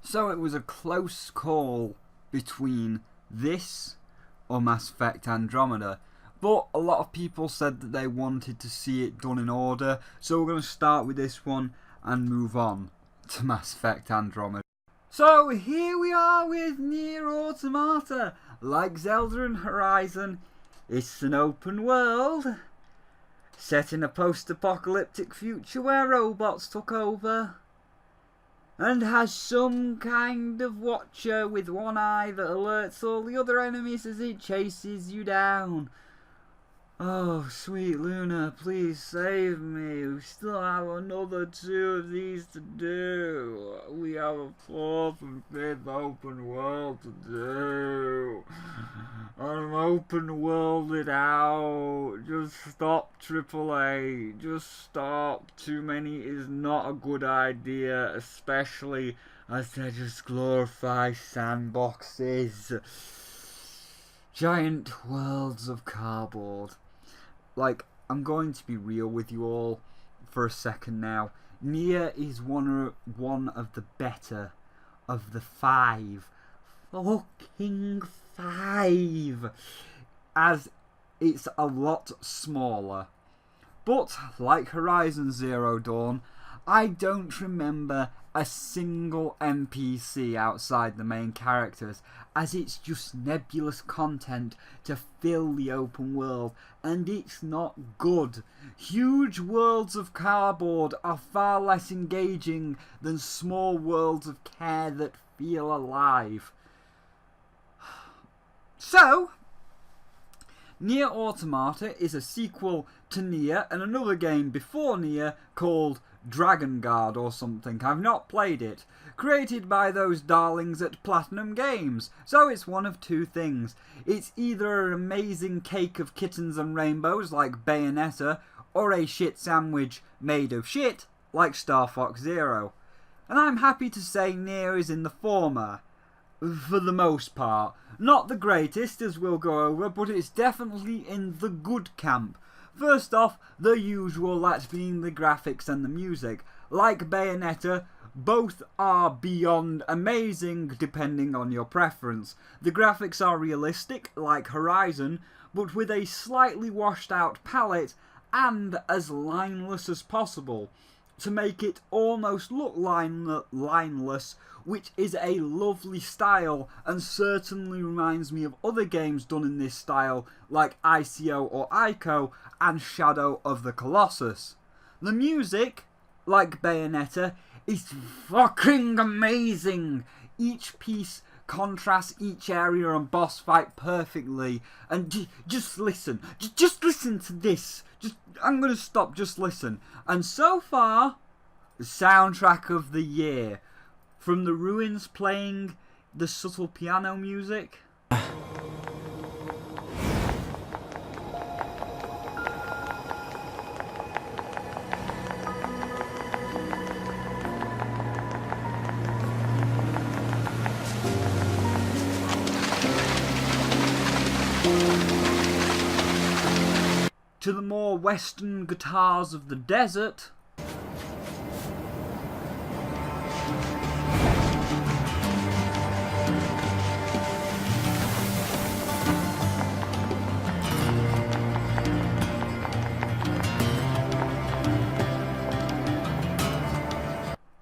So it was a close call between this or Mass Effect Andromeda. But a lot of people said that they wanted to see it done in order. So we're going to start with this one and move on to Mass Effect Andromeda. So here we are with Nier Automata. Like Zelda and Horizon, it's an open world set in a post-apocalyptic future where robots took over, and has some kind of watcher with one eye that alerts all the other enemies as it chases you down. Oh, sweet Luna, please save me. We still have another 2 of these to do. We have a 4th and 5th open world to do. I'm open worlded out. Just stop, AAA. Just stop. Too many is not a good idea, especially as they just glorify sandboxes. Giant worlds of cardboard. Like, I'm going to be real with you all for a second now. Nier is one of the better of the 5. Fucking 5. As it's a lot smaller. But, like Horizon Zero Dawn, I don't remember a single NPC outside the main characters, as it's just nebulous content to fill the open world, and it's not good. Huge worlds of cardboard are far less engaging than small worlds of care that feel alive. So, Nier Automata is a sequel to Nier and another game before Nier called Dragon Guard or something. I've not played it. Created by those darlings at Platinum Games. So it's one of 2 things. It's either an amazing cake of kittens and rainbows like Bayonetta, or a shit sandwich made of shit like Star Fox Zero. And I'm happy to say Nier is in the former. For the most part. Not the greatest, as we'll go over, but it's definitely in the good camp. First off, the usual, that being the graphics and the music. Like Bayonetta, both are beyond amazing depending on your preference. The graphics are realistic, like Horizon, but with a slightly washed out palette and as lineless as possible, to make it almost look lineless, which is a lovely style and certainly reminds me of other games done in this style like ICO or ICO and Shadow of the Colossus. The music, like Bayonetta, is fucking amazing. Each piece contrasts each area and boss fight perfectly, and just listen. Just listen to this. I'm gonna stop, just listen. And so far, the soundtrack of the year. From the ruins playing the subtle piano music. To the more western guitars of the desert.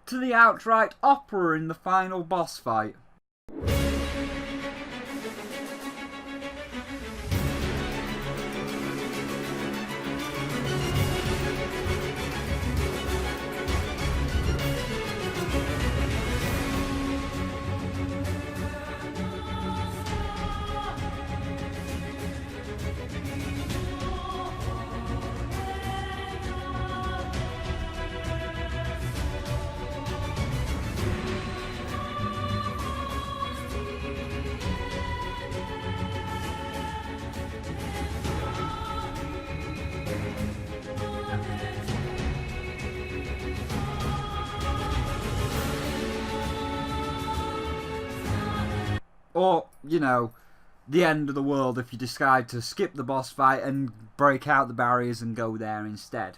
To the outright opera in the final boss fight. Or, you know, the end of the world if you decide to skip the boss fight and break out the barriers and go there instead.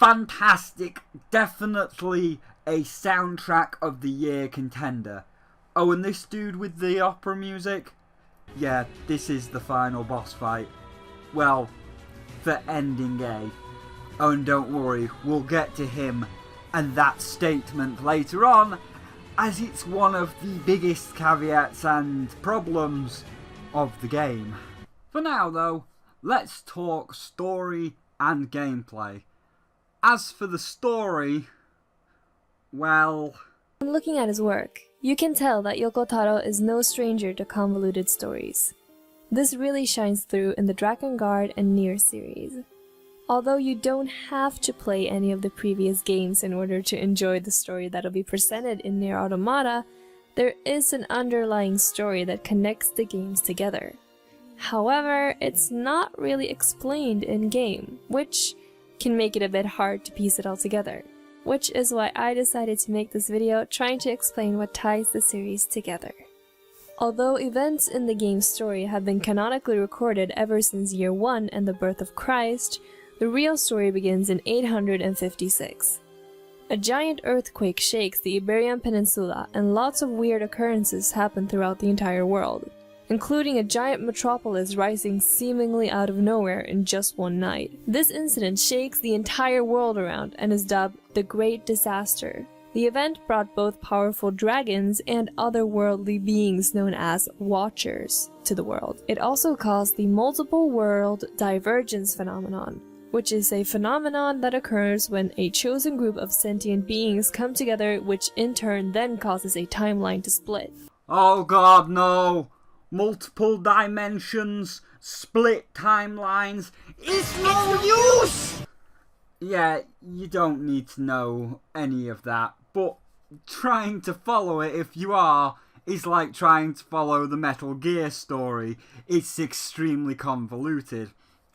fantastic, definitely a soundtrack of the year contender. Oh, and this dude with the opera music? Yeah, this is the final boss fight. Well, for ending A. Oh, and don't worry, we'll get to him and that statement later on, as it's one of the biggest caveats and problems of the game. For now though, let's talk story and gameplay. As for the story, well... When looking at his work, you can tell that Yoko Taro is no stranger to convoluted stories. This really shines through in the Drakengard and Nier series. Although you don't have to play any of the previous games in order to enjoy the story that'll be presented in Nier Automata, there is an underlying story that connects the games together. However, it's not really explained in-game, which can make it a bit hard to piece it all together. Which is why I decided to make this video trying to explain what ties the series together. Although events in the game's story have been canonically recorded ever since Year 1 and the birth of Christ, the real story begins in 856. A giant earthquake shakes the Iberian Peninsula and lots of weird occurrences happen throughout the entire world, including a giant metropolis rising seemingly out of nowhere in just one night. This incident shakes the entire world around and is dubbed the Great Disaster. The event brought both powerful dragons and otherworldly beings known as Watchers to the world. It also caused the multiple world divergence phenomenon, which is a phenomenon that occurs when a chosen group of sentient beings come together, which in turn then causes a timeline to split. Oh god, no! Multiple dimensions, split timelines, it's no use! Yeah, you don't need to know any of that, but trying to follow it, if you are, is like trying to follow the Metal Gear story. It's extremely convoluted.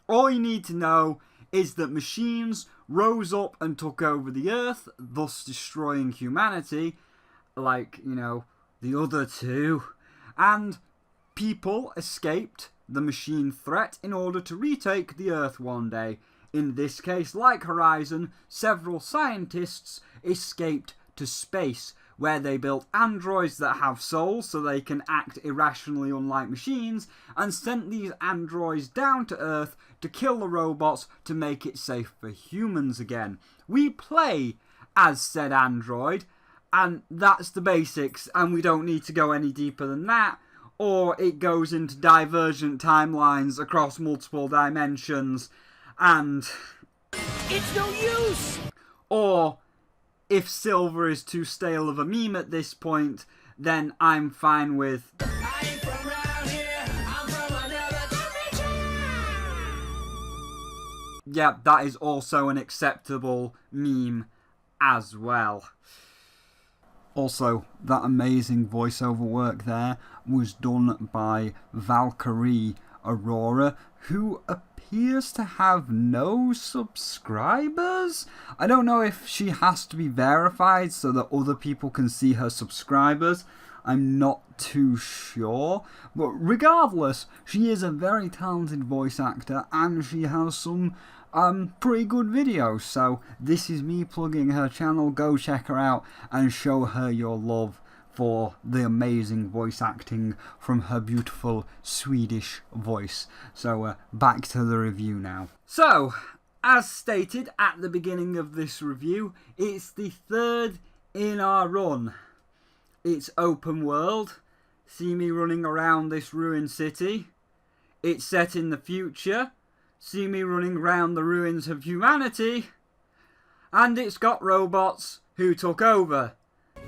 All you need to know is that machines rose up and took over the Earth, thus destroying humanity, like, you know, the other two, and people escaped the machine threat in order to retake the Earth one day. In this case, like Horizon, several scientists escaped to space, where they built androids that have souls so they can act irrationally unlike machines, and sent these androids down to Earth to kill the robots to make it safe for humans again. We play as said android, and that's the basics, and we don't need to go any deeper than that, or it goes into divergent timelines across multiple dimensions, and... it's no use! Or, if Silver is too stale of a meme at this point, then I'm fine with... I ain't from around here, I'm from another dimension! Yeah, that is also an acceptable meme as well. Also, that amazing voiceover work there was done by Valkyrie Aurora, who appears to have no subscribers. I don't know if she has to be verified so that other people can see her subscribers. I'm not too sure. But regardless, she is a very talented voice actor and she has some pretty good videos. So this is me plugging her channel. Go check her out and show her your love for the amazing voice acting from her beautiful Swedish voice. So back to the review now. So, as stated at the beginning of this review, it's the third in our run. It's open world. See me running around this ruined city. It's set in the future. See me running around the ruins of humanity. And it's got robots who took over.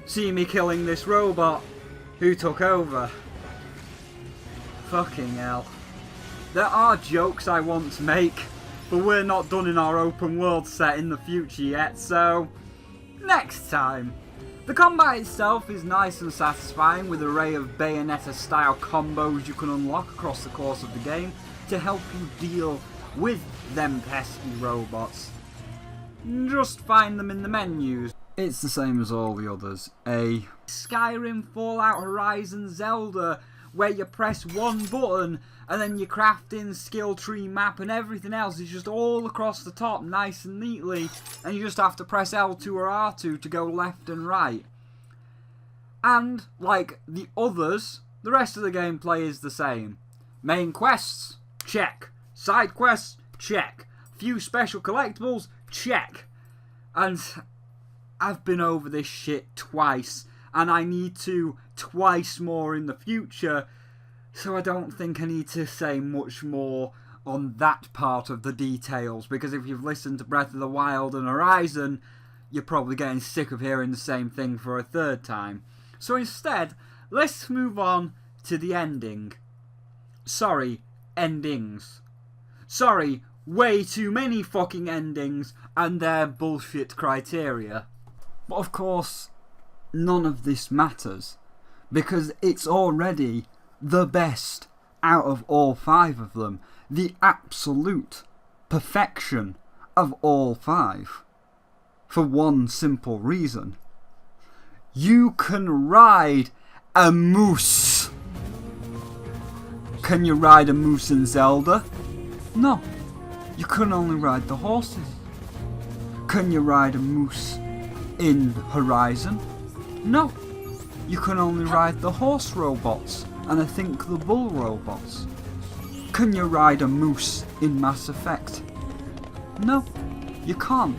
See me killing this robot who took over. Fucking hell. There are jokes I want to make, but we're not done in our open world set in the future yet, so next time. The combat itself is nice and satisfying with an array of Bayonetta style combos you can unlock across the course of the game to help you deal with them pesky robots. Just find them in the menus. It's the same as all the others. A Skyrim, Fallout, Horizon, Zelda, where you press one button and then your crafting skill tree map and everything else is just all across the top nice and neatly, and you just have to press L2 or R2 to go left and right. And like the others, the rest of the gameplay is the same. Main quests, check. Side quests, check. Few special collectibles, check. And I've been over this shit twice, and I need to twice more in the future, so I don't think I need to say much more on that part of the details, because if you've listened to Breath of the Wild and Horizon, you're probably getting sick of hearing the same thing for a third time. So instead, let's move on to the ending. Sorry, endings. Sorry, way too many fucking endings and their bullshit criteria. But of course, none of this matters, because it's already the best out of all 5 of them. The absolute perfection of all 5. For one simple reason. You can ride a moose. Can you ride a moose in Zelda? No. You can only ride the horses. Can you ride a moose in Horizon? No. You can only ride the horse robots, and I think the bull robots. Can you ride a moose in Mass Effect? No. You can't.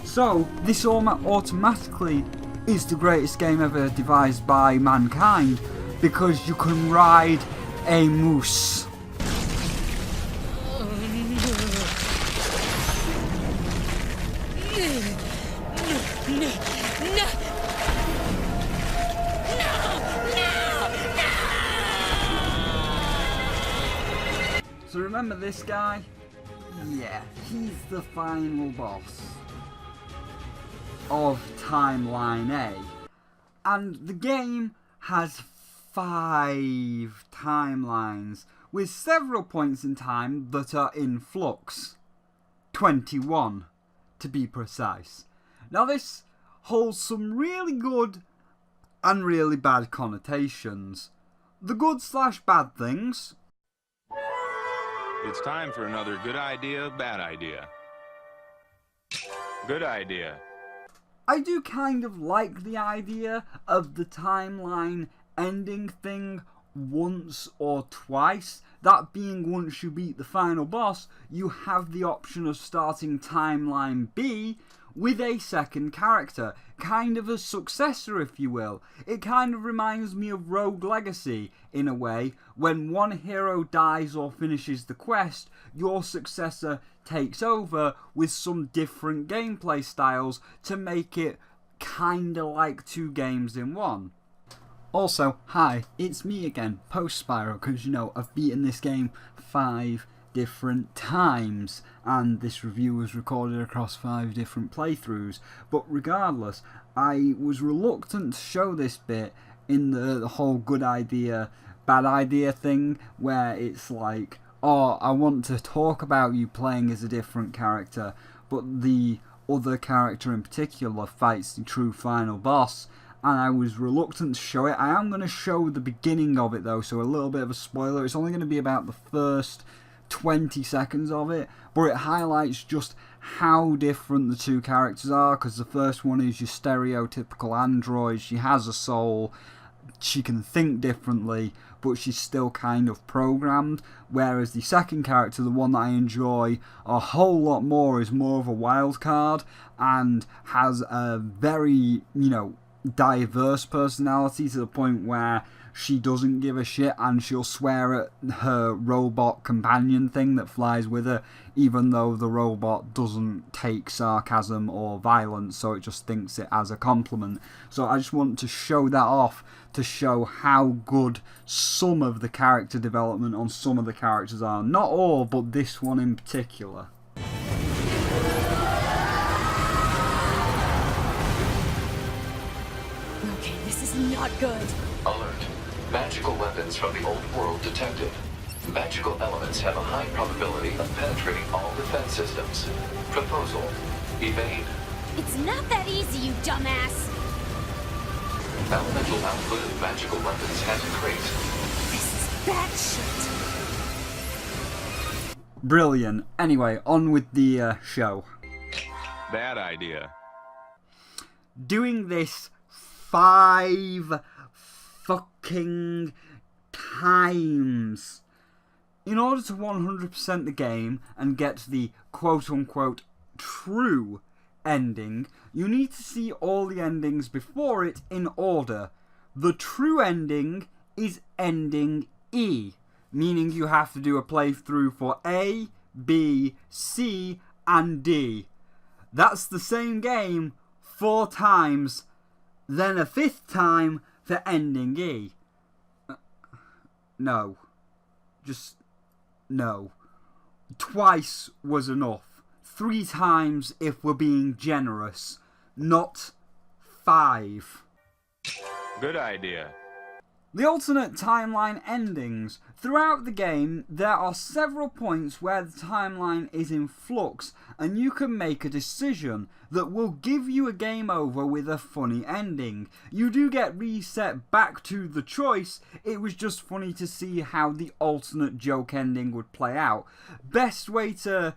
So, this automatically is the greatest game ever devised by mankind, because you can ride a moose. So remember this guy? Yeah, he's the final boss of Timeline A. And the game has 5 timelines, with several points in time that are in flux. 21, to be precise. Now this holds some really good and really bad connotations. The good/bad things. It's time for another good idea, bad idea. Good idea. I do kind of like the idea of the timeline ending thing once or twice. That being, once you beat the final boss, you have the option of starting timeline B with a second character. Kind of a successor, if you will. It kind of reminds me of Rogue Legacy, in a way. When one hero dies or finishes the quest, your successor takes over with some different gameplay styles to make it kinda like 2 games in 1. Also, hi, it's me again, post Spyro, because you know, I've beaten this game 5 different times, and this review was recorded across 5 different playthroughs. But regardless, I was reluctant to show this bit in the whole good idea, bad idea thing, where it's like, oh, I want to talk about you playing as a different character, but the other character in particular fights the true final boss, and I was reluctant to show it. I am going to show the beginning of it though, so a little bit of a spoiler. It's only going to be about the first 20 seconds of it, but it highlights just how different the 2 characters are, because the first one is your stereotypical android. She has a soul, she can think differently, but she's still kind of programmed, whereas the second character, the one that I enjoy a whole lot more, is more of a wild card and has a very, diverse personality, to the point where she doesn't give a shit and she'll swear at her robot companion thing that flies with her, even though the robot doesn't take sarcasm or violence, so it just thinks it as a compliment. So I just want to show that off, to show how good some of the character development on some of the characters are. Not all, but this one in particular. Okay, this is not good. Alert. Magical weapons from the old world detected. Magical elements have a high probability of penetrating all defense systems. Proposal. Evade. It's not that easy, you dumbass. Elemental output of magical weapons has increased. This is batshit. Brilliant. Anyway, on with the show. Bad idea. Doing this 5 fucking times. In order to 100% the game and get the quote-unquote true ending, you need to see all the endings before it in order. The true ending is ending E, meaning you have to do a playthrough for A, B, C, and D. That's the same game 4 times, then a 5th time for ending E. No. Just no. Twice was enough. 3 times if we're being generous. Not 5. Good idea. The alternate timeline endings. Throughout the game, there are several points where the timeline is in flux, and you can make a decision that will give you a game over with a funny ending. You do get reset back to the choice, it was just funny to see how the alternate joke ending would play out. Best way to,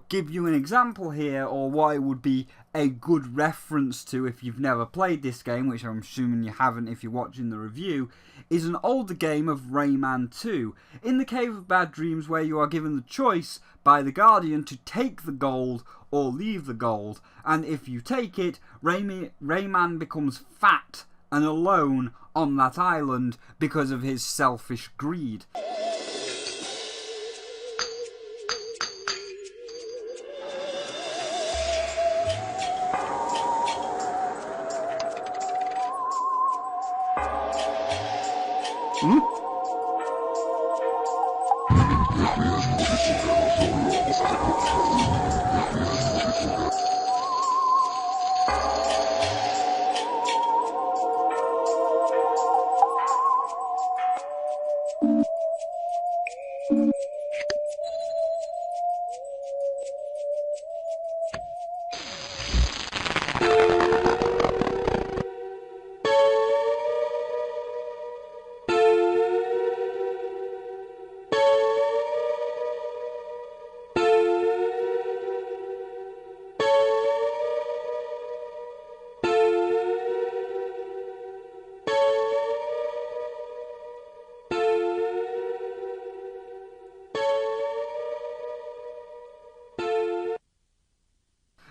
give you an example here, or what it would be a good reference to if you've never played this game, which I'm assuming you haven't if you're watching the review, is an older game of Rayman 2. In the Cave of Bad Dreams, where you are given the choice by the Guardian to take the gold or leave the gold, and if you take it, Rayman becomes fat and alone on that island because of his selfish greed.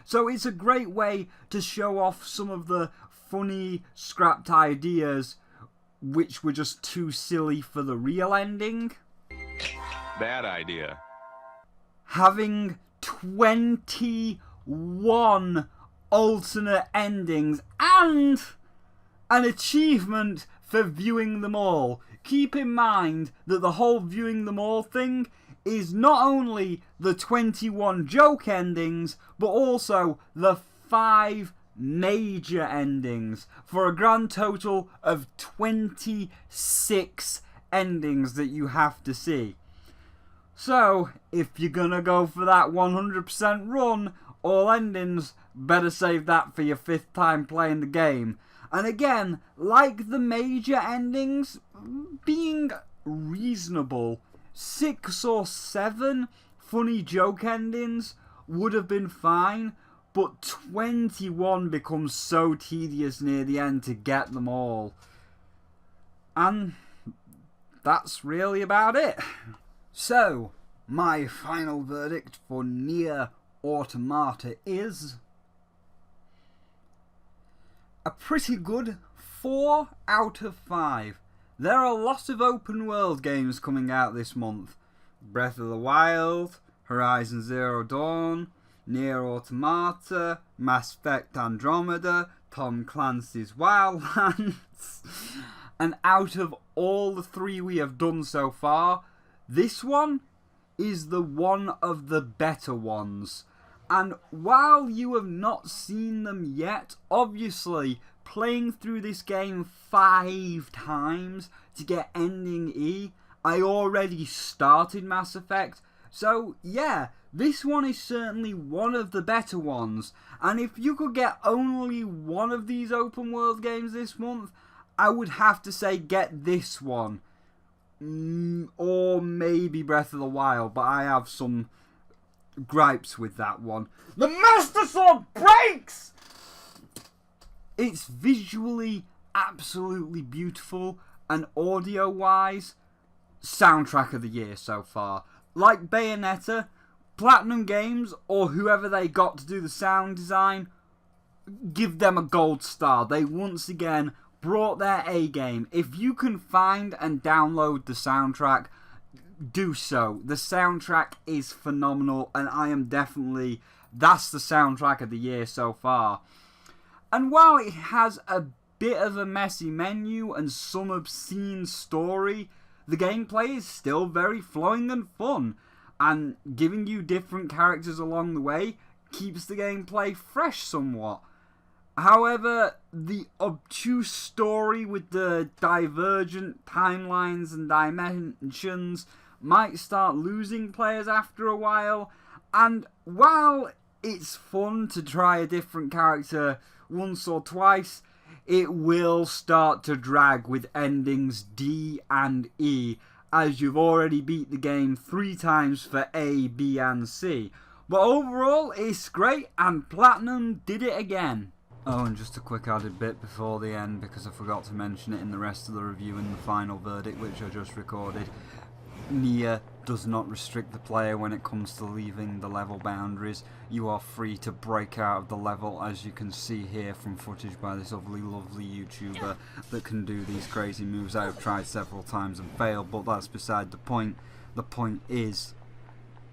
So it's a great way to show off some of the funny, scrapped ideas which were just too silly for the real ending. Bad idea. Having 21 alternate endings and an achievement for viewing them all. Keep in mind that the whole viewing them all thing is not only the 21 joke endings, but also the 5 major endings, for a grand total of 26 endings that you have to see. So, if you're gonna go for that 100% run, all endings, better save that for your 5th time playing the game. And again, like the major endings, being reasonable, 6 or 7 funny joke endings would have been fine, but 21 becomes so tedious near the end to get them all. And that's really about it. So, my final verdict for Nier Automata is a pretty good 4 out of 5. There are a lot of open world games coming out this month. Breath of the Wild, Horizon Zero Dawn, Nier Automata, Mass Effect Andromeda, Tom Clancy's Wildlands. And out of all the 3 we have done so far, this one is the one of the better ones. And while you have not seen them yet, obviously playing through this game 5 times to get ending E, I already started Mass Effect, so yeah, this one is certainly one of the better ones. And if you could get only one of these open world games this month, I would have to say get this one. or maybe Breath of the Wild, but I have some gripes with that one. The Master Sword breaks! It's visually absolutely beautiful, and audio-wise, soundtrack of the year so far. Like Bayonetta, Platinum Games, or whoever they got to do the sound design, give them a gold star. They once again brought their A game. If you can find and download the soundtrack, do so. The soundtrack is phenomenal, and I am definitely... that's the soundtrack of the year so far. And while it has a bit of a messy menu and some obscene story, the gameplay is still very flowing and fun, and giving you different characters along the way keeps the gameplay fresh somewhat. However, the obtuse story with the divergent timelines and dimensions might start losing players after a while, and while it's fun to try a different character once or twice, it will start to drag with endings D and E, as you've already beat the game 3 times for A, B and C. But overall, it's great, and Platinum did it again. Oh, and just a quick added bit before the end, because I forgot to mention it in the rest of the review in the final verdict, which I just recorded. Nier does not restrict the player when it comes to leaving the level boundaries. You are free to break out of the level, as you can see here from footage by this lovely YouTuber that can do these crazy moves. I have tried several times and failed, but that's beside the point. The point is,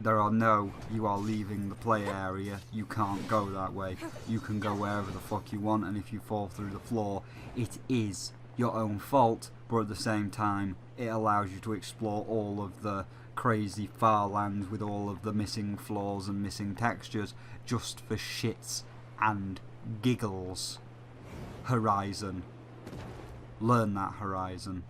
you are leaving the play area. You can't go that way. You can go wherever the fuck you want, and if you fall through the floor, it is your own fault, but at the same time, it allows you to explore all of the crazy far lands with all of the missing floors and missing textures, just for shits and giggles. Horizon. Learn that, Horizon.